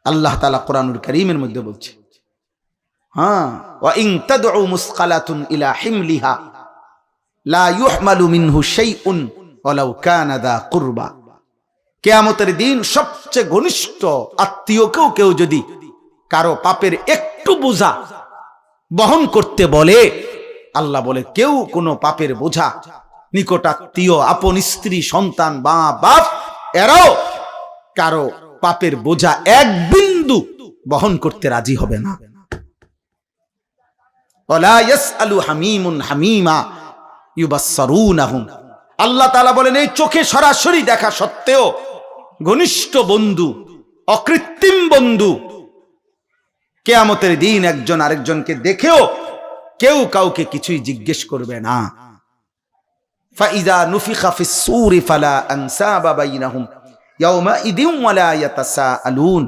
আল্লাহ তাআলা কোরআনুল কারীমের মধ্যে বলছে। হ্যাঁ, ওয়া ইন তাদউ মুসকালাতুন ইলা হিমলিহা লা ইউহমালু মিনহু শাইউন ওয়ালাউ কানা দা কুরবা। কিয়ামতের দিন সবচেয়ে ঘনিষ্ঠ আত্মীয়কেও কেউ যদি কারো পাপের একটু বোঝা বহন করতে বলে, আল্লাহ বলে কেউ কোনো পাপের বোঝা, নিকটাত্মীয়, আপন স্ত্রী, সন্তান, মা বাপ, এরাও কারো পাপের বোঝা এক বিন্দু বহন করতে রাজি হবে না। ওয়ালা ইয়াসআলু হামিমুন হামিমা ইউবাসসারুনাহুম। আল্লাহ তাআলা বলেন এই চোখে সরাসরি দেখা সত্ত্বেও ঘনিষ্ঠ বন্ধু, অকৃত্রিম বন্ধু, কিয়ামতের দিন একজন আরেকজনকে দেখেও কেউ কাউকে কিছুই জিজ্ঞেস করবে না। ফাইযা নুফিখা ফিস সূরি ফালা আনসাবা বাইনাহুম ইয়াওমাইদিন ওয়ালা ইয়াতাসাআলুন।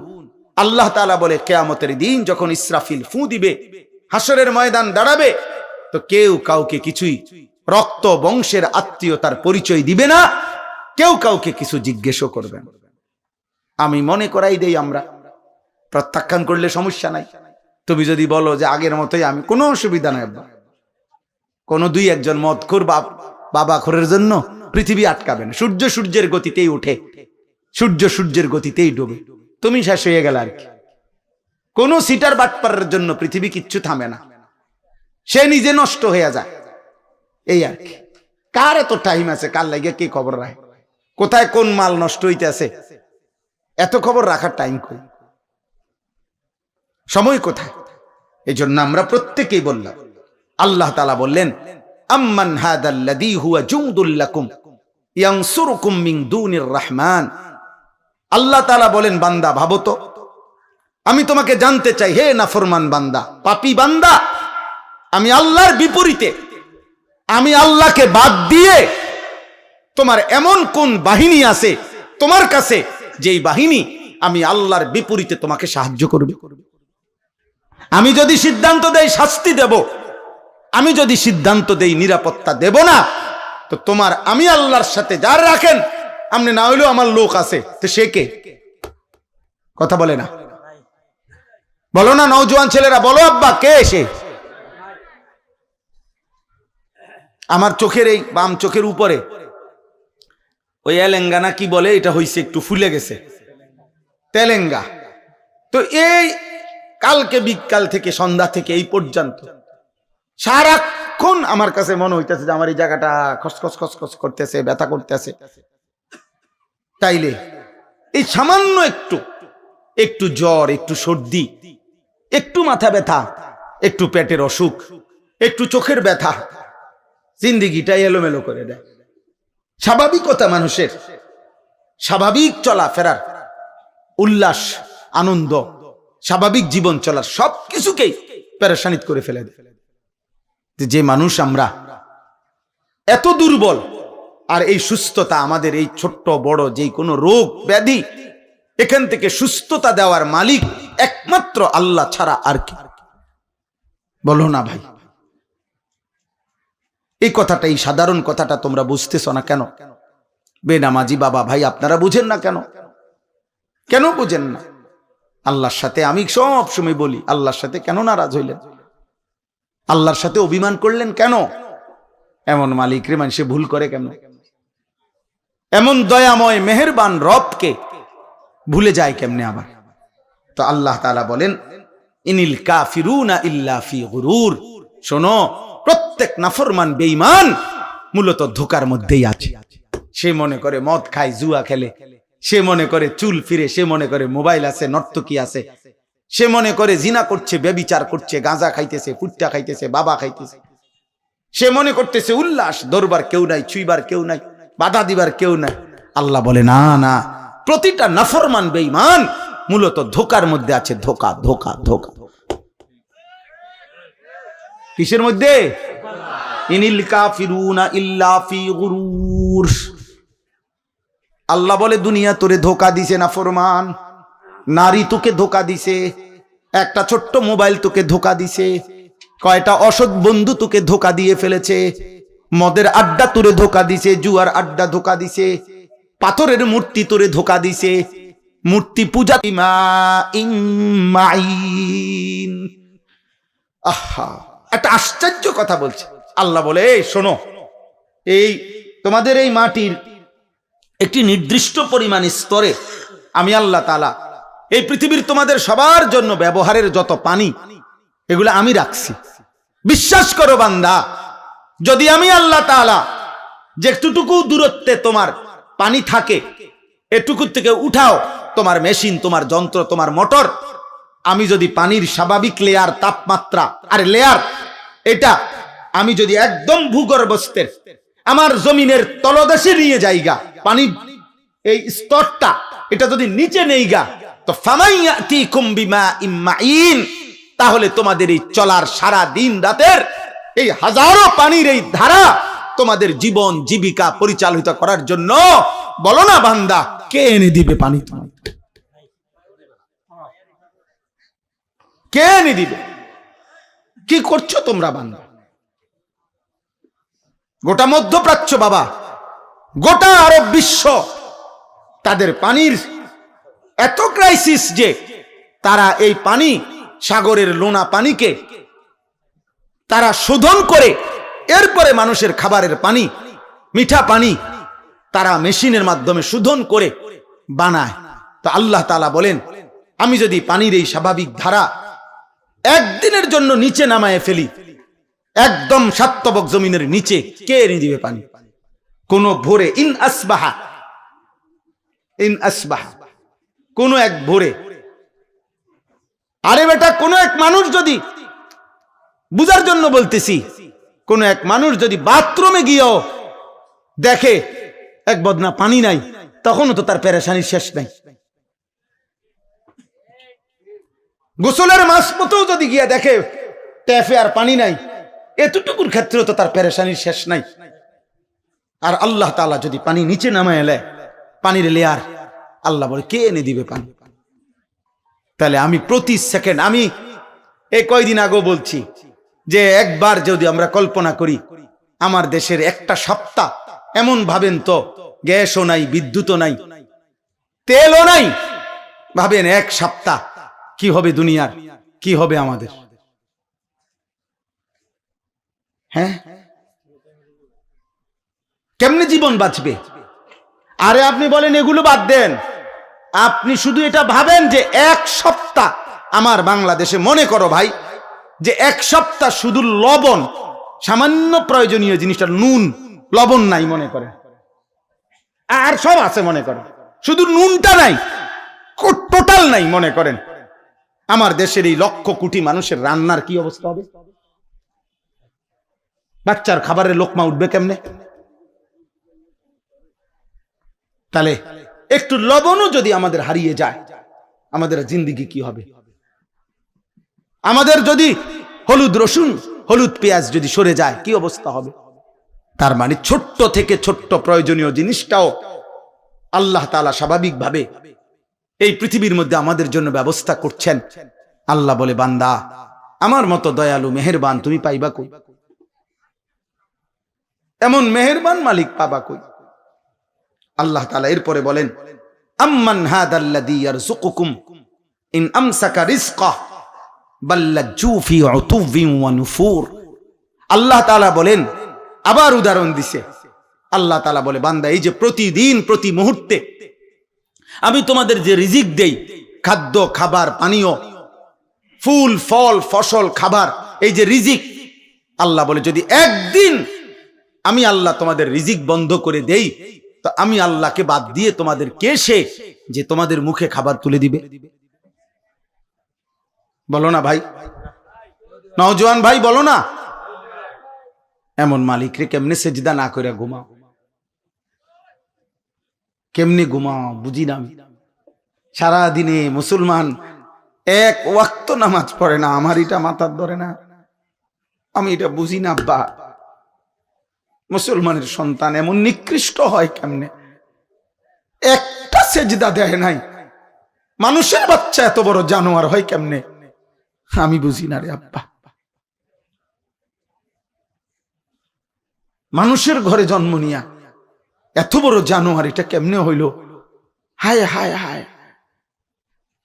আল্লাহ তাআলা বলে কিয়ামতের দিন যখন ইসরাফিল ফু দিবে, হাসরের ময়দান দাঁড়াবে, তো কেউ কাউকে কিছুই রক্ত বংশের আত্মীয়তার পরিচয় দিবে না, কেউ কাউকে কিছু জিজ্ঞেসও করবে না। আমি মনে করাই দেই, আমরা প্রত্যাখ্যান করলে সমস্যা নাই। তুমি যদি বলো যে আগের মতোই, আমি কোনো অসুবিধা নাই। কোনো দুই একজন মদখোর বাবা খোরের জন্য পৃথিবী আটকাবে না। সূর্য সূর্যের গতিতেই উঠে, সূর্য সূর্যের গতিতেই ডুবে, তুমি শেষ হয়ে গেল আর কি। কোন সিটার বাটপারের জন্য পৃথিবী কিচ্ছু থামে না, সে নিজে নষ্ট হয়ে যায়, এই আর কি। কার এত টাইম আছে কার লাগে কি খবর রাখে, কোথায় কোন মাল নষ্ট হইতে আছে, এত খবর রাখার টাইম কই, সময় কোথায়? এই জন্য আমরা প্রত্যেকেই বললাম, আল্লাহ তাআলা বললেন আম্মান হাদাল্লাযী হুয়া জুনদুল লাকুম ইয়ানসুরুকুম মিন দুনির রহমান। আল্লাহ তাআলা বলেন বান্দা ভাবো তো, আমি তোমাকে জানতে চাই, হে নাফরমান বান্দা, পাপী বান্দা, আমি আল্লাহর বিপরীতে, আমি আল্লাহকে বাদ দিয়ে তোমার এমন কোন বাহিনী আছে তোমার কাছে, যেই বাহিনী আমি আল্লাহর বিপরীতে তোমাকে সাহায্য করবে? আমি যদি সিদ্ধান্ত দেই শাস্তি দেব, আমি যদি সিদ্ধান্ত দেই নিরাপত্তা দেব না, তো তোমার আমি আল্লাহর সাথে যার রাখেন, আপনি না হইলেও আমার লোক আছে, তো সে কে? কথা বলে না, বলো না নওজোয়ান ছেলেরা, বলো আব্বা কে এসে? আমার চোখের এই বাম চোখের উপরে ওই এলেঙ্গা কি বলে, এটা হইছে একটু ফুলে গেছে, তেলেঙ্গা। তো এই কালকে বিকাল থেকে সন্ধ্যা থেকে এই পর্যন্ত সারাক্ষণ আমার কাছে মনে হইতেছে যে আমার এই জায়গাটা খসখস খসখস করতেছে, ব্যথা করতেছে। তাইলে এই সামান্য একটু জ্বর, একটু সর্দি, একটু মাথা ব্যথা, একটু পেটের অসুখ, একটু চোখের ব্যথা, জিন্দিগিটা এলোমেলো করে দেয়। স্বাভাবিকতা মানুষের, স্বাভাবিক চলাফেরার, উল্লাস, আনন্দ, স্বাভাবিক জীবন চলার সবকিছুকেই পেরেশানিত করে ফেলে দেয়। যে মানুষ আমরা এত দুর্বল, আর এই সুস্থতা আমাদের এই ছোট্ট বড় যে কোনো রোগ ব্যাধি এখান থেকে সুস্থতা দেওয়ার মালিক একমাত্র আল্লাহ ছাড়া আর কি? বলো না ভাই, এই কথাটা, এই সাধারণ কথাটা তোমরা বুঝতেছ না কেন? বেনামাজি বাবা ভাই আপনারা বুঝেন না কেন? কেন বুঝেন না? আল্লাহর সাথে আমি সব সময় বলি, আল্লাহর সাথে কেন নারাজ হইলেন? আল্লাহর সাথে অভিমান করলেন কেন? এমন মালিক রে মানুষে ভুল করে কেন? এমন দয়াময় মেহেরবান রবকে ভুলে যায় কেমনে আবার? তো আল্লাহ তাআলা বলেন, ইনিল কাফিরুনা ইল্লা ফি গুরুর। শোনো, প্রত্যেক নাফরমান বেঈমান মূলত ধোঁকার মধ্যেই আছে। সে মনে করে মদ খায়, জুয়া খেলে, সে মনে করে চুল ফিরে, সে মনে করে মোবাইল আছে, নর্তকী আছে, সে মনে করে জিনা করছে, ব্যভিচার করছে, গাঁজা খাইতেছে, ফুট্টা খাইতেছে, বাবা খাইতেছে, সে মনে করতেছে উল্লাস, দরবার কেউ নাই, ছুইবার কেউ নাই, বাধা দিবার কেউ নাই। আল্লাহ বলে না না, প্রতিটা নাফরমান বেঈমান মূলত ধোঁকার মধ্যে আছে। ধোঁকা ধোঁকা ধোঁকা। কিসের মধ্যে? ইনিল কাফিরুনা ইল্লা ফি গুরুর। আল্লাহ বলে দুনিয়া তোরে ধোঁকা দিছে নাফরমান, নারী তোকে ধোঁকা দিছে, একটা ছোট্ট মোবাইল তোকে ধোঁকা দিছে, কয়টা অসৎ বন্ধু তোকে ধোঁকা দিয়ে ফেলেছে, মদের আড্ডা তোরে ধোঁকা দিছে, জুয়ার আড্ডা ধোঁকা দিছে, পাথরের মূর্তি তোরে ধোঁকা দিছে, মূর্তি পূজা। আহা, একটা আশ্চর্য কথা বলছে আল্লাহ। বলে এই শোনো, এই তোমাদের এই মাটির একটি নির্দিষ্ট পরিমাণ স্তরে আমি আল্লাহ তাআলা এই পৃথিবীর তোমাদের সবার জন্য ব্যবহারের যত পানি, এগুলো আমি রাখছি। বিশ্বাস করো বান্দা, যদি আমি আল্লাহ তাআলা যেটুকু দূরত্বে তোমার পানি থাকে এটুকু থেকে উঠাও তোমার মেশিন, তোমার যন্ত্র, তোমার মোটর, আমি যদি পানির স্বাভাবিক লেয়ার, তাপমাত্রা আর লেয়ার, এটা আমি যদি একদম ভূগর্ভস্থের আমার জমিনের তলদেশে নিয়ে যাইগা, পানি এই স্তরটা এটা যদি নিচে নেইগা, তো ফামাইয়াতিকুম বিমাইন মাইন, তাহলে তোমাদের এই চলার সারা দিন রাতের এই হাজারো পানির এই ধারা তোমাদের জীবন জীবিকা পরিচালিত করার জন্য, বলো না বান্দা, কে এনে দিবে পানি? কে এনে দিবে? কি করছো তোমরা বান্দা? গোটা মধ্যপ্রাচ্য বাবা, গোটা আরব বিশ্ব, তাদের পানির এত ক্রাইসিস যে তারা এই পানি, সাগরের লোনা পানিকে তারা শোধন করে এরপরে মানুষের খাবারের পানি, মিঠা পানি তারা মেশিনের মাধ্যমে শোধন করে বানায়। তো আল্লাহ তাআলা বলেন, আমি যদি পানির এই স্বাভাবিক ধারা একদিনের জন্য নিচে নামায় ফেলি, একদম সাতবক জমিনের নিচে, কে এনে দিবে পানি? কোন ভোরে, ইন আসবাহা, কোন এক ভোরে, আরে বেটা, কোন এক মানুষ যদি, বুঝার জন্য বলতেছি, কোন এক মানুষ যদি বাথরুমে গিয়েও দেখে এক বদনা পানি নাই, তখনও তো তার পেরেশানির শেষ নাই। গোসলের মাঝপথেও যদি গিয়ে দেখে ট্যাপে আর পানি নাই, এতটুকুর ক্ষেত্রেও তো তার পেরেশানির শেষ নাই। আর আল্লাহ তাআলা যদি পানি নিচে নামায় এলে, পানির লেয়ার, আল্লাহ বলে কে এনে দিবে পানি? তাহলে আমি প্রতি সেকেন্ড, আমি এই কয়দিন আগেও বলছি যে একবার যদি আমরা কল্পনা করি, আমার দেশের একটা সপ্তাহ এমন ভাবেন তো, গ্যাসও নাই, বিদ্যুৎও নাই, তেলও নাই, ভাবেন এক সপ্তাহ কি হবে দুনিয়ার, কি হবে আমাদের? হ্যাঁ, কেমনে জীবন বাঁচবে? আরে আপনি বলেন এগুলো বাদ দেন, আপনি শুধু এটা ভাবেন যে এক সপ্তাহ আমার বাংলাদেশে, মনে করো ভাই যে এক সপ্তাহ শুধু লবণ, সামান্য প্রয়োজনীয় জিনিসটা নুন, লবণ নাই মনে করে, আর সব আছে মনে করেন, শুধু নুনটা নাই, টোটাল নাই মনে করেন, আমার দেশের এই লক্ষ কোটি মানুষের রান্নার কি অবস্থা হবে? বাচ্চার খাবারের লোকমা উঠবে কেমনে? তাহলে একটু লবণও যদি আমাদের হারিয়ে যায়, আমাদের জিন্দেগি কি হবে? আমাদের যদি হলুদ রসুন, হলুদ পেঁয়াজ যদি সরে যায়, কি অবস্থা হবে? তার মানে ছোট্ট থেকে ছোট্ট প্রয়োজনীয় জিনিসটাও আল্লাহ তাআলা স্বাভাবিকভাবে এই পৃথিবীর মধ্যে আমাদের জন্য ব্যবস্থা করছেন। আল্লাহ বলে, বান্দা আমার মতো দয়ালু মেহেরবান তুমি পাইবা কই? এমন মেহেরবান মালিক পাবা কই? আল্লাহ তাআলা এরপরে বলেন, আম্মান হাদাল্লাযী ইয়ারযুকুকুম ইন আমসাকা রিজকাহ বাল লাজ্জু ফি উতুবিন ওয়া নুফুর। আল্লাহ তাআলা বলেন, আবার উদাহরণ দিছে। আল্লাহ তাআলা বলে, বান্দা এই যে প্রতিদিন প্রতি মুহূর্তে আমি তোমাদের যে রিজিক দেই, খাদ্য খাবার পানীয়, ফুল ফল ফসল খাবার, এই যে রিজিক, আল্লাহ বলে যদি একদিন আমি আল্লাহ তোমাদের রিজিক বন্ধ করে দেই, তো আমি আল্লাহকে বাদ দিয়ে তোমাদের কে সে যে তোমাদের মুখে খাবার তুলে দিবে? বলো না ভাই, নওজোয়ান ভাই বলো না। এমন মালিক রে কেমনে সেজদা না করে ঘুমাও? কেমনে ঘুমাও বুঝি না। সারা দিনে মুসলমান এক ওয়াক্ত নামাজ পড়ে না, আমার এটা মাথার ধরে না, আমি এটা বুঝি না। আব্বা, মুসলমানের সন্তান এমন নিকৃষ্ট হয় কেমনে? একটা সেজদা দেয় নাই। মানুষের বাচ্চা এত বড় জানোয়ার হয় কেমনে? আমি বুঝি না রে আব্বা। মানুষের ঘরে জন্ম নিয়া এত বড় জানোয়ার এটা কেমনে হইল? হায় হায় হায়।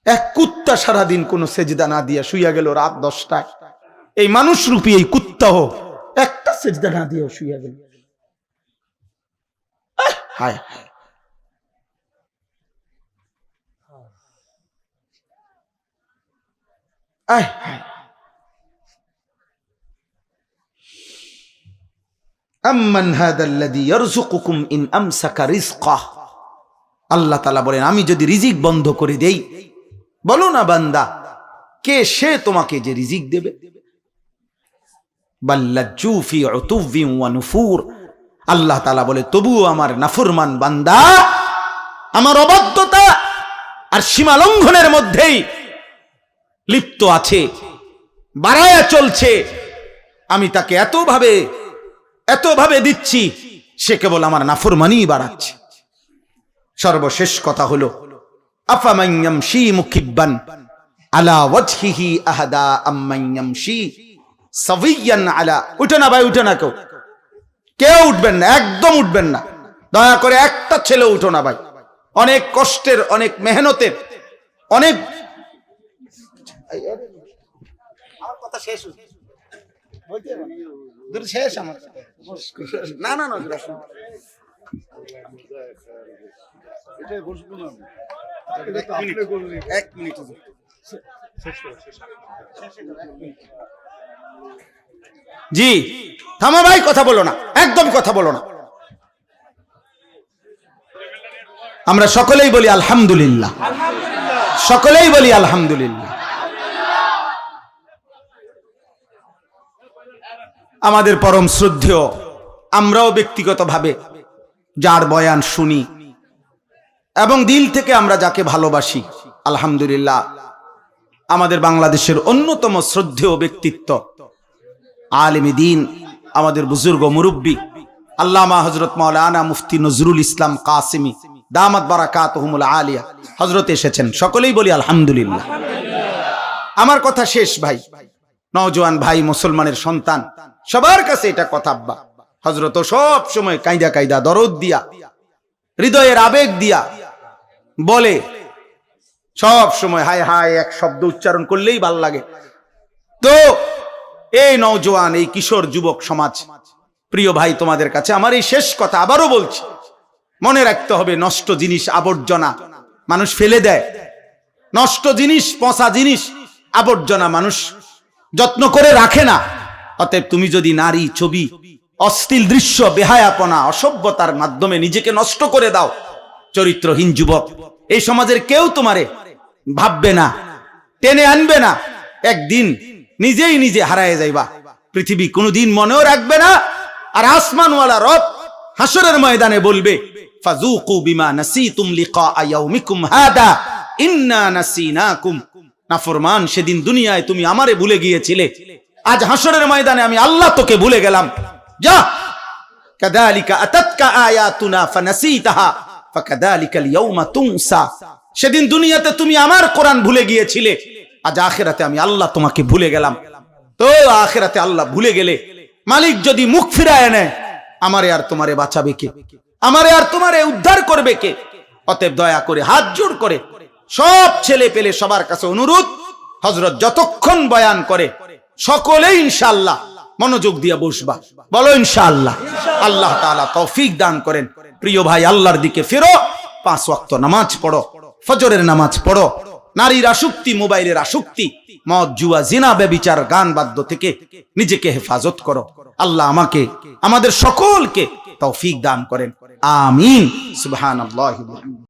এক কুত্তা সারাদিন কোন সেজদা না দিয়া শুইয়া গেল রাত 10টায়। এই মানুষ রূপী এই কুত্তাও একটা সেজদা না দিয়া শুইয়া গেল। হায় হায়। আয় হায়। আম্মান হাদাল্লাযী ইয়ারযুকুকুম ইন আমসাকা রিজকাহ। আল্লাহ তাআলা বলেন, আমি যদি রিজিক বন্ধ করে দেই, বলো না বান্দা কে সে তোমাকে যে রিজিক দেবে? বাল লাজ্জু ফি উতুবিন ওয়া নুফুর। আল্লাহ তাআলা বলে, তবুও আমার নাফরমান বান্দা আমার অবাধ্যতা আর সীমা লঙ্ঘনের মধ্যেই লিপ্ত আছে, বাড়ায়া চলছে। আমি তাকে এতভাবে দিচ্ছি, সে কেবল আমার নাফরমানি বাড়াচ্ছে। সর্বশেষ কথা হলো, আফামান ইয়ামশি মুকিব্বান আলা ওয়াজহিহি আহাদা আম্মান ইয়ামশি সাবিয়ান আলা। উঠে না ভাই, উঠে না, কেউ উঠবেন না, একদম উঠবেন না। দয়া করে একটা ছেলে উঠো না ভাই। অনেক কষ্টের, অনেক মেহনতের, অনেক আমার কথা শেষ শেষ আমার না না না এক মিনিট। জি থামো ভাই, কথা বলো না, একদম কথা বলো না। আমরা সকলেই বলি আলহামদুলিল্লাহ, সকলেই বলি আলহামদুলিল্লাহ। আমাদের পরম শ্রদ্ধেয়, আমরাও ব্যক্তিগতভাবে যার বয়ান শুনি এবং দিল থেকে আমরা যাকে ভালোবাসি, আলহামদুলিল্লাহ, আমাদের বাংলাদেশের অন্যতম শ্রদ্ধেয় ব্যক্তিত্ব, আলেমে দ্বীন, আমাদের বুজুর্গ মুরব্বী আল্লামা হযরত মাওলানা মুফতি নজরুল ইসলাম কাসেমী দামাত বারাকাতুহুমুল আলিয়া হযরত এসেছেন। সকলেই বলি আলহামদুলিল্লাহ। আমার কথা শেষ ভাই, নওজোয়ান ভাই, মুসলমানের সন্তান, সবার কাছে এটা কথা। আব্বা হযরত সব সময় কাইদা কাইদা দরদ দিয়া, হৃদয়ের আবেগ দিয়া বলে, সব সময় হায় হায় এক শব্দ উচ্চারণ করলেই ভাল লাগে। তো এই নওজোয়ান, এই কিশোর যুবক সমাজ, প্রিয় ভাই, তোমাদের কাছে আমার এই শেষ কথা আবারও বলছি, মনে রাখতে হবে, নষ্ট জিনিস, আবর্জনা মানুষ ফেলে দেয়। নষ্ট জিনিস, পচা জিনিস, আবর্জনা মানুষ যত্ন করে রাখে না। অতএব তুমি যদি নারী, ছবি, অশ্লীল দৃশ্য, বেহায়াপনা, অসভ্যতার মাধ্যমে নিজেকে নষ্ট করে দাও, চরিত্রহীন যুবক, এই সমাজের কেউ তোমারে ভাববে না, টেনে আনবে না। একদিন নিজেই নিজে হারায় যাইবা। পৃথিবী কোনোদিন মনেও রাখবে না। আর আসমানওয়ালা রব হাসরের ময়দানে বলবে, ফাযুকু বিমা নাসিতুম লিকা ইয়াউমিকুম হাদা ইন্না নাসিনাকুম। নাফরমান, সেদিন দুনিয়ায় তুমি আমারে ভুলে গিয়েছিলে, আজ হাসরের ময়দানে আমি আল্লাহ তোকে ভুলে গেলাম। যা কাযালিকা আতাতকা আয়াতুনা ফানাসিতাহা ফাকাযালিকাল ইয়াউমা তুনসা। সেদিন দুনিয়াতে তুমি আমার কোরআন ভুলে গিয়েছিলে, আজ আখিরাতে আমি আল্লাহ তোমাকে ভুলে গেলাম। তো আখিরাতে আল্লাহ ভুলে গেলে মালিক যদি মুখ ফিরায় নেয়, আমারে আর তোমারে বাঁচাবে কে? আমারে আর তোমারে উদ্ধার করবে কে? অতএব দয়া করে হাত জোড় করে সব ছেলে পেলে সবার কাছে অনুরোধ, হযরত যতক্ষণ বয়ান করে সকলেই ইনশাআল্লাহ মনোযোগ দিয়ে বসবা। বলো ইনশাআল্লাহ। আল্লাহ তাআলা তৌফিক দান করেন। প্রিয় ভাই, আল্লাহর দিকে ফিরো, 5 ওয়াক্ত নামাজ পড়ো, ফজরের নামাজ পড়ো, নারীর আসক্তি, মোবাইলের আসক্তি, মদ, জুয়া, জিনা, ব্যভিচার, গান বাদ্য থেকে নিজেকে হেফাজত করো। আল্লাহ আমাকে, আমাদের সকলকে তৌফিক দান করেন। আমিন। সুবহানাল্লাহি ওয়া বিহামদিহি।